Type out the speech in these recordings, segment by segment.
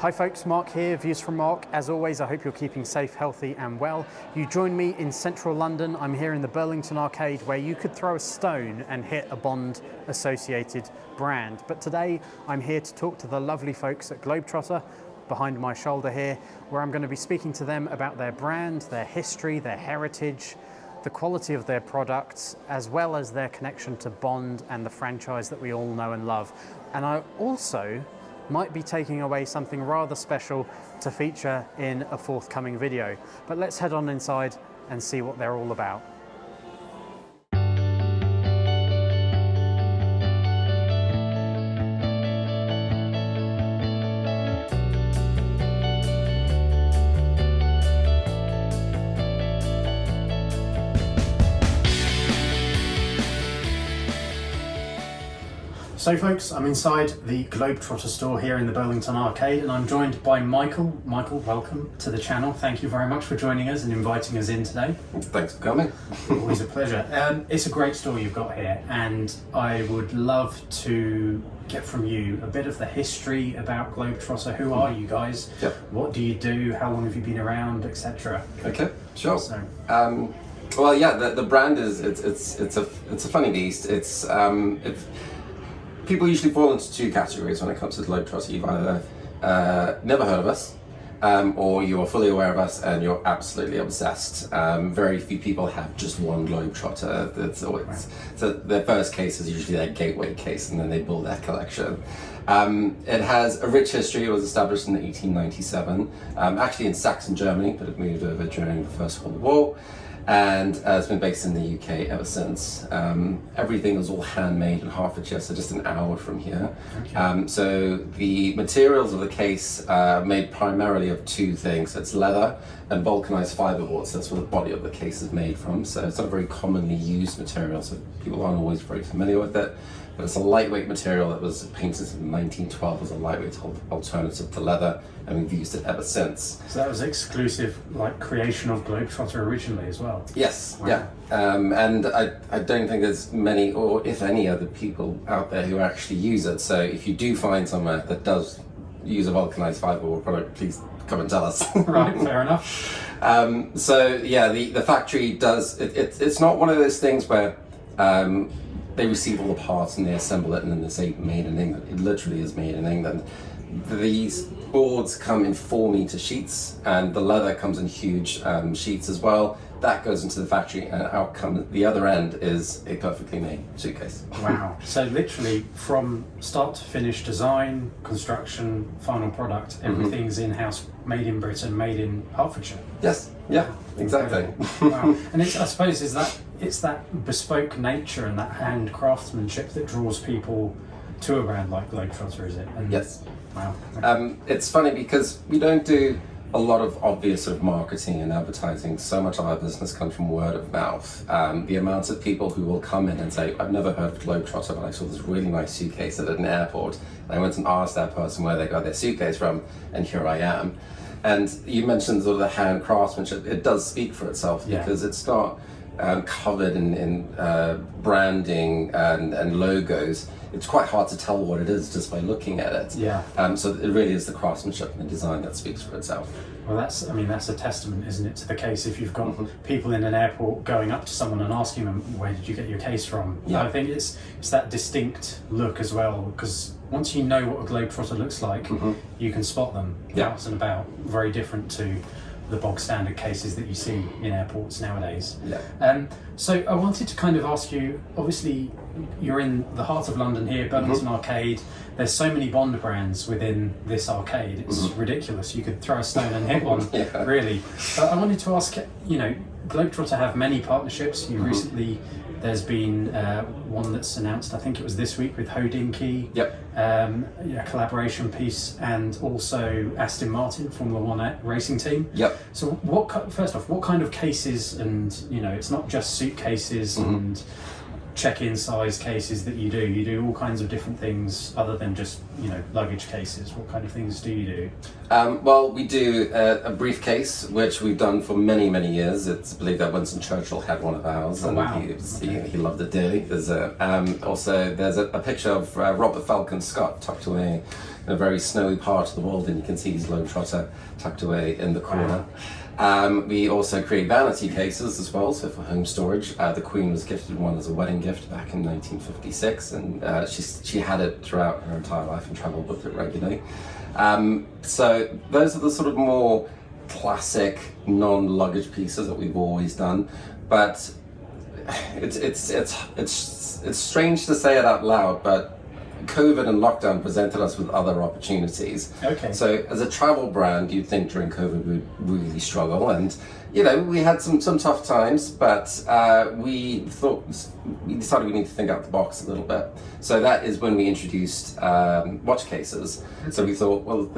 Hi folks, Mark here, Views from Mark. As always, I hope you're keeping safe, healthy and well. You join me in central London. I'm here in the Burlington Arcade where you could throw a stone and hit a Bond associated brand. But today I'm here to talk to the lovely folks at Globetrotter behind my shoulder here, where I'm going to be speaking to them about their brand, their history, their heritage, the quality of their products, as well as their connection to Bond and the franchise that we all know and love. And I also might be taking away something rather special to feature in a forthcoming video. But let's head on inside and see what they're all about. So folks, I'm inside the Globetrotter store here in the Burlington Arcade and I'm joined by Michael. Michael, welcome to the channel. Thank you very much for joining us and inviting us in today. Thanks for coming. Always a pleasure. It's a great store you've got here and I would love to get from you a bit of the history about Globetrotter. Who are you guys? Yep. What do you do? How long have you been around, etc.? Okay, sure. So, well, yeah, the brand is it's a funny beast. It's people usually fall into two categories when it comes to Globetrotter. You've either never heard of us, or you are fully aware of us and you're absolutely obsessed. Very few people have just one Globetrotter. So their first case is usually their gateway case, and then they build their collection. It has a rich history. It was established in 1897, actually in Saxon, Germany, but it moved over during the First World War. And it's been based in the UK ever since. Everything is all handmade in Hertfordshire, so just an hour from here. Okay. So the materials of the case are made primarily of two things. It's leather and vulcanized fiberboard, so that's where the body of the case is made from. So it's not a very commonly used material, so people aren't always very familiar with it. But it's a lightweight material that was painted in 1912 as a lightweight alternative to leather, and we've used it ever since. So that was exclusive, like, creation of Globetrotter originally as well? Yes, wow. Yeah. And I don't think there's many, or if any, other people out there who actually use it. So if you do find somewhere that does use a vulcanized fiberboard product, please come and tell us. Right, fair enough. So yeah, the factory does, it's not one of those things where they receive all the parts and they assemble it and then they say made in England. It literally is made in England. These boards come in 4-meter sheets and the leather comes in huge sheets as well. That goes into the factory and out comes the other end is a perfectly made suitcase. Wow. So literally from start to finish, design, construction, final product, everything's in-house, made in Britain, made in Hertfordshire. Yes, yeah, exactly. Wow. And I suppose it's that bespoke nature and that hand craftsmanship that draws people to a brand like Globetrotter, is it? And yes. Wow. Okay. It's funny because we don't do a lot of obvious sort of marketing and advertising. So much of our business comes from word of mouth. The amounts of people who will come in and say, I've never heard of Globetrotter, but I saw this really nice suitcase at an airport. And I went and asked that person where they got their suitcase from, and here I am. And you mentioned sort of the hand craftsmanship. It does speak for itself, yeah, because it's not covered in branding and logos. It's quite hard to tell what it is just by looking at it. Yeah. So it really is the craftsmanship and the design that speaks for itself. Well, that's a testament, isn't it, to the case if you've got people in an airport going up to someone and asking them, where did you get your case from? Yeah. I think it's that distinct look as well, because once you know what a Globetrotter looks like, you can spot them out and about, very different to the bog standard cases that you see in airports nowadays. Yeah. So I wanted to kind of ask you, obviously you're in the heart of London here, Burlington Arcade. There's so many Bond brands within this arcade, it's ridiculous. You could throw a stone and hit one, really. But I wanted to ask, you know, Globetrotter have many partnerships. You recently, there's been one that's announced, I think it was this week, with Hodinkey. Yep. A collaboration piece, and also Aston Martin, Formula One racing team. Yep. So first off, what kind of cases, and you know, it's not just suitcases and check-in size cases that you do? You do all kinds of different things other than just, luggage cases. What kind of things do you do? Well, we do a briefcase, which we've done for many, many years. It's believed that Winston Churchill had one of ours, and wow. he loved it dearly. There's also a picture of Robert Falcon Scott tucked away in a very snowy part of the world, and you can see his Globetrotter tucked away in the corner. Wow. We also create vanity cases as well, so for home storage. The Queen was gifted one as a wedding gift back in 1956, and she had it throughout her entire life and travelled with it regularly. So those are the sort of more classic non-luggage pieces that we've always done, but it's strange to say it out loud, but COVID and lockdown presented us with other opportunities. Okay. So as a travel brand, you'd think during COVID we'd really struggle, and we had some tough times, but we decided we need to think out the box a little bit. So that is when we introduced watch cases. So we thought, well,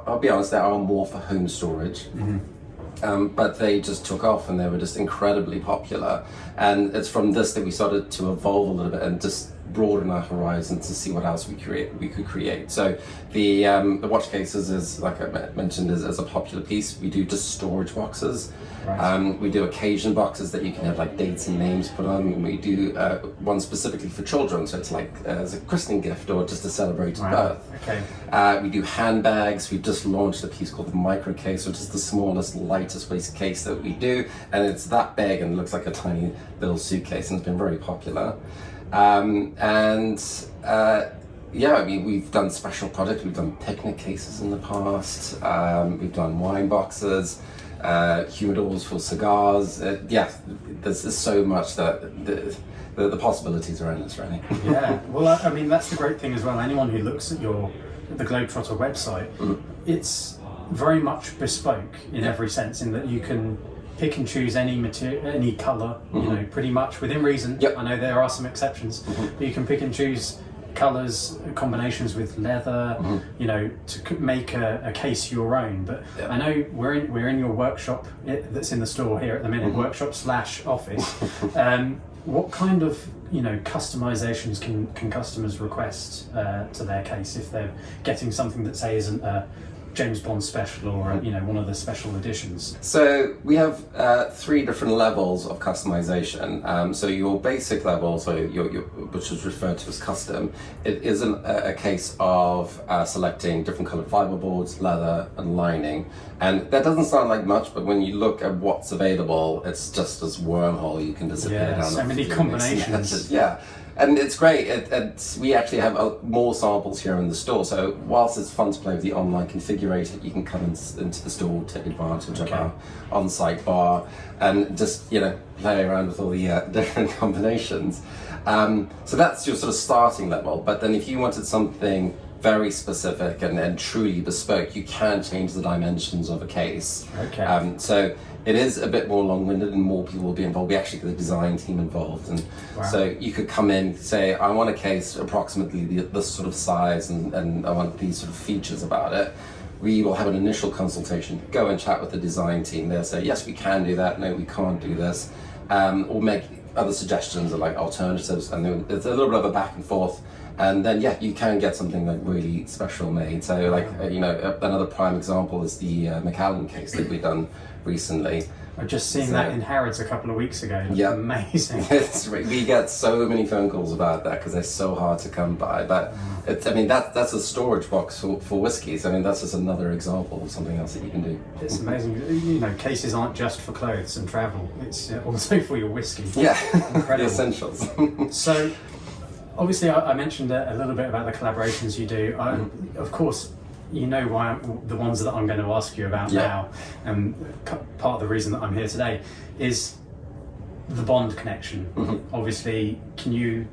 I'll be honest, there are more for home storage. Mm-hmm. But they just took off, and they were just incredibly popular. And it's from this that we started to evolve a little bit and just broaden our horizon to see what else we could create. So the watch cases is, like I mentioned, is a popular piece. We do just storage boxes. Right. We do occasion boxes that you can have like dates and names put on. We do one specifically for children, so it's like as a christening gift or just a celebrated birth. Okay. We do handbags. We've just launched a piece called the micro case, which is the smallest, lightest weight case that we do, and it's that big and looks like a tiny little suitcase, and it's been very popular. We've done special products. We've done picnic cases in the past. We've done wine boxes, humidors for cigars. There's so much that the possibilities are endless, really. Yeah, well, I mean, that's the great thing as well. Anyone who looks at the Globetrotter website, it's very much bespoke in every sense, in that you can pick and choose any material, any colour, pretty much within reason. Yep. I know there are some exceptions, but you can pick and choose colours, combinations with leather, to make a case your own. But I know we're in your workshop that's in the store here at the minute, workshop/office. What kind of customizations can customers request to their case if they're getting something that, say, isn't a James Bond special or one of the special editions? So we have 3 different levels of customization. So your basic level, which is referred to as custom, it is a case of selecting different colored fiberboards, leather, and lining. And that doesn't sound like much, but when you look at what's available, it's just this wormhole you can disappear down. So many combinations. Yeah. And it's great. We actually have more samples here in the store. So whilst it's fun to play with the online configurator, you can come into the store, take advantage of our on-site bar, and just play around with all the different combinations. So that's your sort of starting level. But then if you wanted something very specific and truly bespoke, you can change the dimensions of a case. Okay. So it is a bit more long-winded and more people will be involved. We actually get the design team involved, and so you could come in, say, I want a case approximately this sort of size, and I want these sort of features about it. We will have an initial consultation, go and chat with the design team. They'll say, yes, we can do that, no, we can't do this, or make other suggestions or like alternatives, and then it's a little bit of a back and forth. And then you can get something like really special made. So like another prime example is the Macallan case that we've done recently. I've just seen that in Harrods a couple of weeks ago. Yeah, amazing. We get so many phone calls about that because they're so hard to come by. But that's a storage box for whiskies. I mean, that's just another example of something else that you can do. It's amazing. Cases aren't just for clothes and travel. It's also for your whiskey. Yeah, incredible. The essentials. So, obviously, I mentioned a little bit about the collaborations you do. Of course, why the ones that I'm going to ask you about now, and part of the reason that I'm here today is the Bond connection. Obviously, can you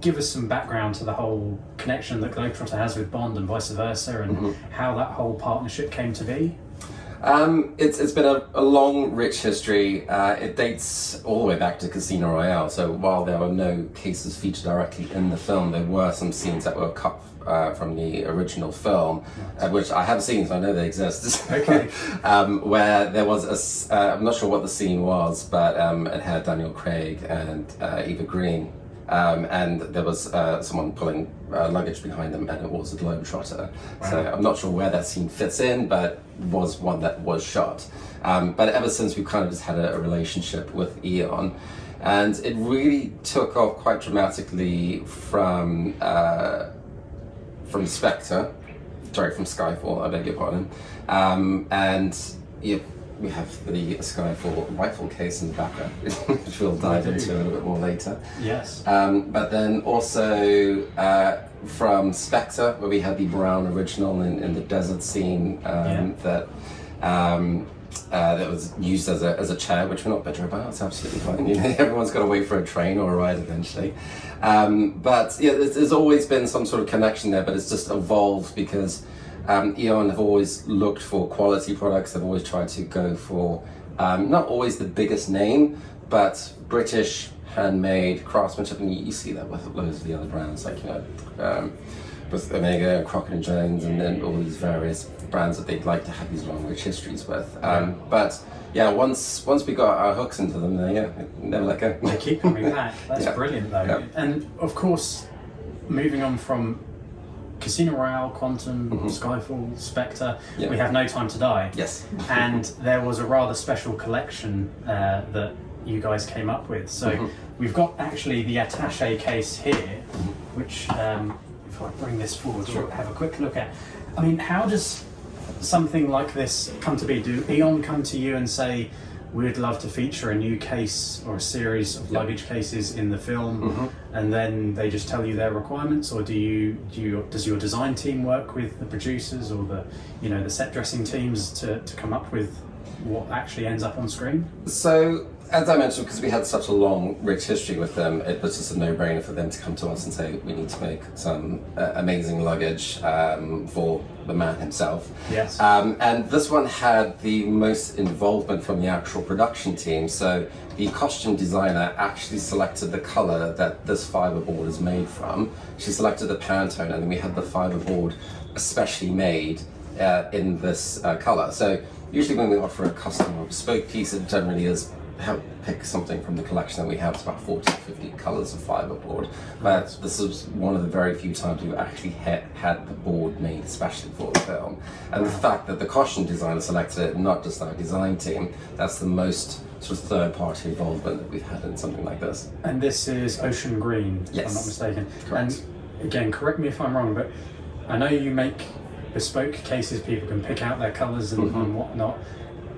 give us some background to the whole connection that Globetrotter has with Bond and vice versa, and how that whole partnership came to be? It's been a long, rich history. It dates all the way back to Casino Royale. So while there were no cases featured directly in the film, there were some scenes that were cut from the original film, which I have seen, so I know they exist. Okay. Where there was I'm not sure what the scene was, but it had Daniel Craig and Eva Green and there was someone pulling luggage behind them, and it was a Globetrotter. Wow. So I'm not sure where that scene fits in, but was one that was shot. But ever since, we've kind of just had a relationship with Eon, and it really took off quite dramatically from Spectre, sorry, from Skyfall, I beg your pardon. And yeah, we have the Skyfall rifle case in the background, which we'll dive into a little bit more later. Yes. But then also from Spectre, where we had the brown original in the desert scene that was used as a chair, which we're not bitter about. It's absolutely fine. You know, everyone's got to wait for a train or a ride eventually. But yeah, there's always been some sort of connection there, but it's just evolved because Eon have always looked for quality products. They've always tried to go for not always the biggest name, but British, handmade, craftsmanship, and you see that with loads of the other brands, like, you know, with Omega and Crockett & Jones, and then all these various brands that they'd like to have these long, rich histories with. But yeah, once we got our hooks into them, they never let go. They keep coming back. That's brilliant, though. Yeah. And of course, moving on from Casino Royale, Quantum, Skyfall, Spectre, we have No Time to Die. Yes. And there was a rather special collection that you guys came up with. So we've got actually the attaché case here, which if I bring this forward, we'll have a quick look at. I mean, how does something like this come to be? Do Eon come to you and say, we'd love to feature a new case or a series of luggage cases in the film, and then they just tell you their requirements, or does your design team work with the producers or the set dressing teams to come up with what actually ends up on screen? So, as I mentioned, because we had such a long, rich history with them, it was just a no-brainer for them to come to us and say, we need to make some amazing luggage for the man himself. Yes. And this one had the most involvement from the actual production team. So the costume designer actually selected the color that this fiberboard is made from. She selected the Pantone, and then we had the fiberboard especially made in this color. So usually when we offer a custom or bespoke piece, it generally is help pick something from the collection that we have. It's about 40 to 50 colors of fiberboard, but this is one of the very few times we've actually had the board made especially for the film. And the fact that the costume designer selected it, not just our design team, that's the most sort of third-party involvement that we've had in something like this. And this is ocean green, if I'm not mistaken. Correct. And again, correct me if I'm wrong, but I know you make bespoke cases, people can pick out their colors and whatnot.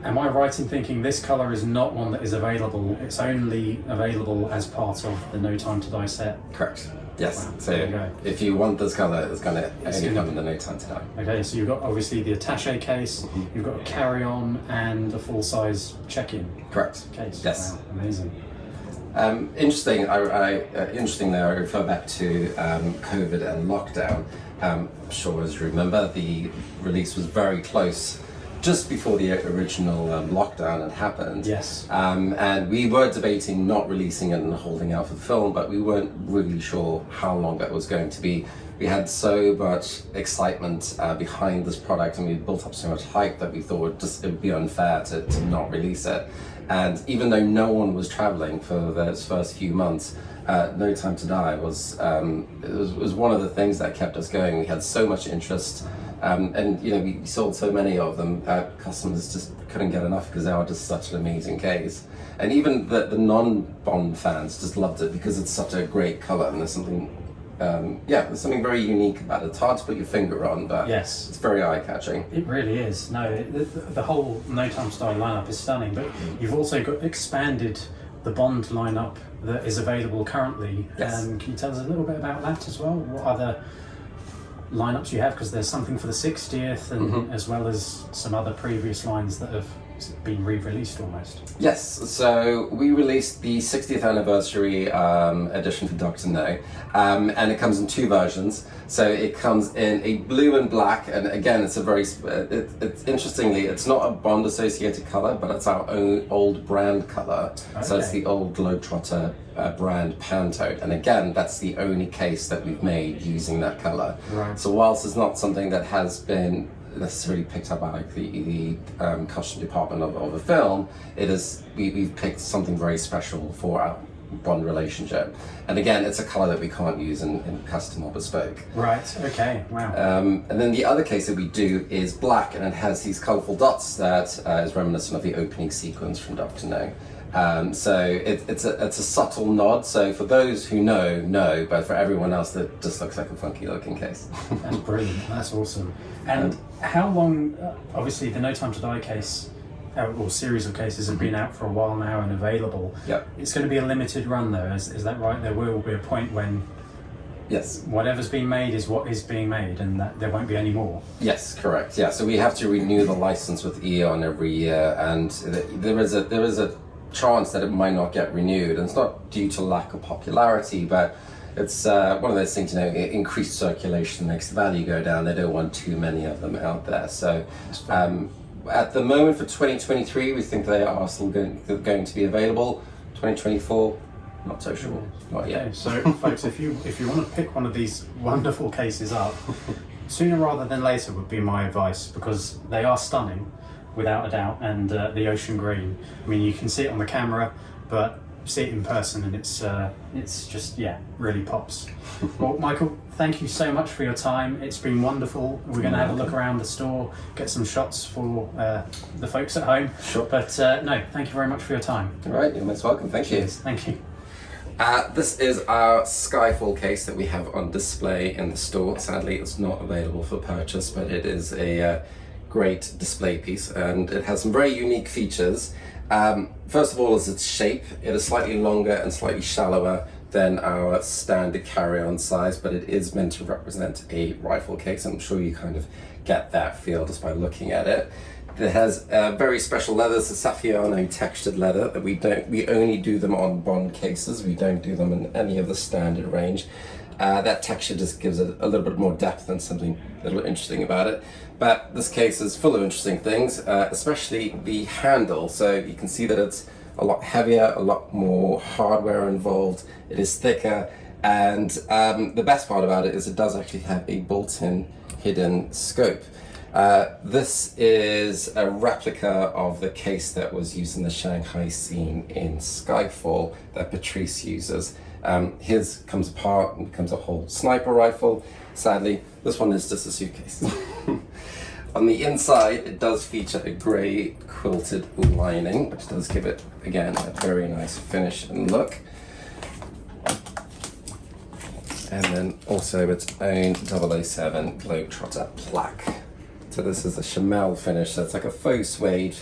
Am I right in thinking this colour is not one that is available, it's only available as part of the No Time to Die set? Correct. Yes. Wow. So if you want this colour, it's going to only come in the No Time to Die. Okay, so you've got obviously the attaché case, you've got a carry-on and a full-size check-in Correct. case. Yes. Wow, amazing. Interesting. Interesting there. I refer back to COVID and lockdown. I'm sure, as you remember, the release was very close, just before the original lockdown had happened. Yes. And we were debating not releasing it and holding out for the film, but we weren't really sure how long that was going to be. We had so much excitement behind this product, and we built up so much hype that we thought it would be unfair to not release it. And even though no one was traveling for those first few months, No Time to Die was one of the things that kept us going. We had so much interest. And we sold so many of them, customers just couldn't get enough because they are just such an amazing case. And even the non-Bond fans just loved it because it's such a great color, and there's something very unique about it. It's hard to put your finger on, but yes, it's very eye-catching. It really is. No, the whole No Time to Die lineup is stunning, but you've also got expanded the Bond lineup that is available currently. Yes. Can you tell us a little bit about that as well? What other lineups you have, because there's something for the 60th and as well as some other previous lines that have been re-released almost. Yes, so we released the 60th anniversary edition for Dr. No, and it comes in two versions. So it comes in a blue and black, and again, it's a very, interestingly, it's not a Bond associated color, but it's our own old brand color. Okay. So it's the old Globetrotter brand Pantone, and again, that's the only case that we've made using that color. Right. So whilst it's not something that has been necessarily picked up by the costume department of the film, it is we've picked something very special for bond relationship. And again, it's a color that we can't use in custom or bespoke. Right, okay, wow. And then the other case that we do is black, and it has these colorful dots that is reminiscent of the opening sequence from Dr. No. So it's a subtle nod. So for those who know, but for everyone else, that just looks like a funky looking case. That's brilliant. That's awesome. And how long? Obviously, the No Time to Die case, or series of cases, have been out for a while now and available. Yep. It's going to be a limited run, though. Is that right? There will be a point when. Yes. Whatever's being made is what is being made, and that there won't be any more. Yes, correct. Yeah. So we have to renew the license with Eon every year, and there is a chance that it might not get renewed, and it's not due to lack of popularity, but it's one of those things, increased circulation makes the value go down. They don't want too many of them out there. So at the moment for 2023, we think they are still going to be available. 2024, not so sure. Not yet. Okay, so folks, if you want to pick one of these wonderful cases up, sooner rather than later would be my advice, because they are stunning. Without a doubt, and the ocean green. I mean, you can see it on the camera, but see it in person, and it's just really pops. Well, Michael, thank you so much for your time. It's been wonderful. We're going to have a look around the store, get some shots for the folks at home. Sure. But no, thank you very much for your time. All right, you're most welcome. Thank you. Thank you. This is our Skyfall case that we have on display in the store. Sadly, it's not available for purchase, but it is a great display piece, and it has some very unique features. First of all is its shape. It is slightly longer and slightly shallower than our standard carry-on size, but it is meant to represent a rifle case. I'm sure you kind of get that feel just by looking at it. It has very special leathers, a Saffiano textured leather that we only do them on Bond cases. We don't do them in any of the standard range. That texture just gives it a little bit more depth and something a little interesting about it. But this case is full of interesting things, especially the handle. So you can see that it's a lot heavier, a lot more hardware involved. It is thicker, and the best part about it is it does actually have a built-in hidden scope. This is a replica of the case that was used in the Shanghai scene in Skyfall that Patrice uses. His comes apart and becomes a whole sniper rifle. Sadly, this one is just a suitcase. On the inside, it does feature a grey quilted lining, which does give it, again, a very nice finish and look. And then also its own 007 Globetrotter plaque. So this is a chamois finish, so it's like a faux suede,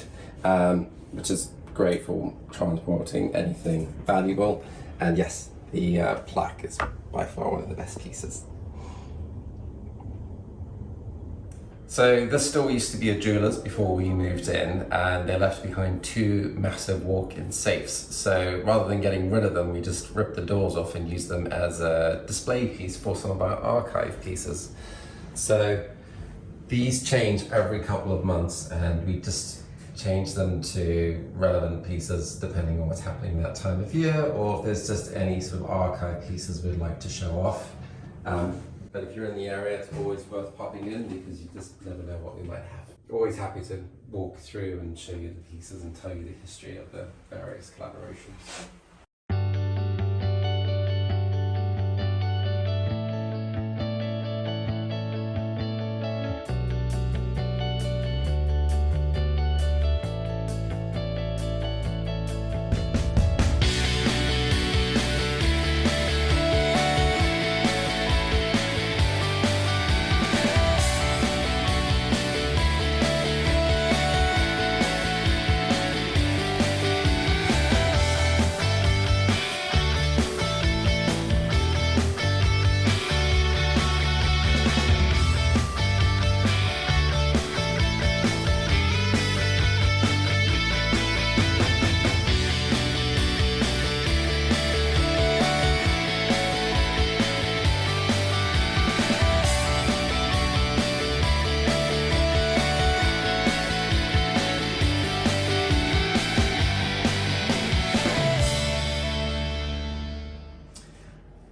which is great for transporting anything valuable. And yes, the plaque is by far one of the best pieces. So this store used to be a jeweller's before we moved in, and they left behind two massive walk-in safes. So rather than getting rid of them, we just ripped the doors off and used them as a display piece for some of our archive pieces. So these change every couple of months, and we just change them to relevant pieces depending on what's happening that time of year, or if there's just any sort of archive pieces we'd like to show off. But if you're in the area, it's always worth popping in because you just never know what we might have. Always happy to walk through and show you the pieces and tell you the history of the various collaborations.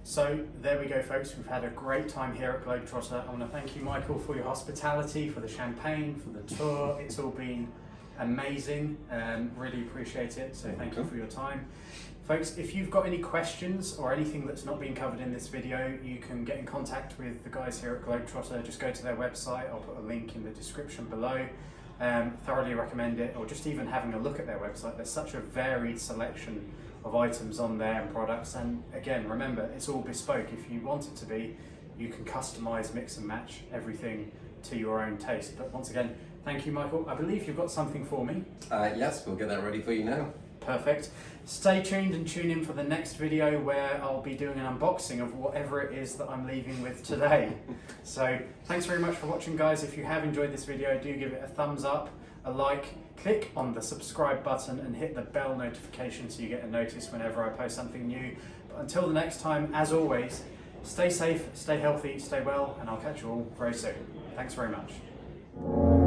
So there we go, folks. We've had a great time here at Globetrotter. I want to thank you, Michael, for your hospitality, for the champagne, for the tour. It's all been amazing. Really appreciate it. So thank you for your time. Folks, if you've got any questions or anything that's not been covered in this video, you can get in contact with the guys here at Globetrotter. Just go to their website. I'll put a link in the description below. Thoroughly recommend it, or just even having a look at their website. There's such a varied selection of items on there and products, and again, remember, it's all bespoke. If you want it to be, you can customize, mix and match everything to your own taste. But once again, thank you, Michael. I believe you've got something for me. Yes, we'll get that ready for you now. Perfect. Stay tuned and tune in for the next video where I'll be doing an unboxing of whatever it is that I'm leaving with today. So thanks very much for watching, guys. If you have enjoyed this video, do give it a thumbs up, a like, click on the subscribe button and hit the bell notification so you get a notice whenever I post something new. But until the next time, as always, stay safe, stay healthy, stay well, and I'll catch you all very soon. Thanks very much.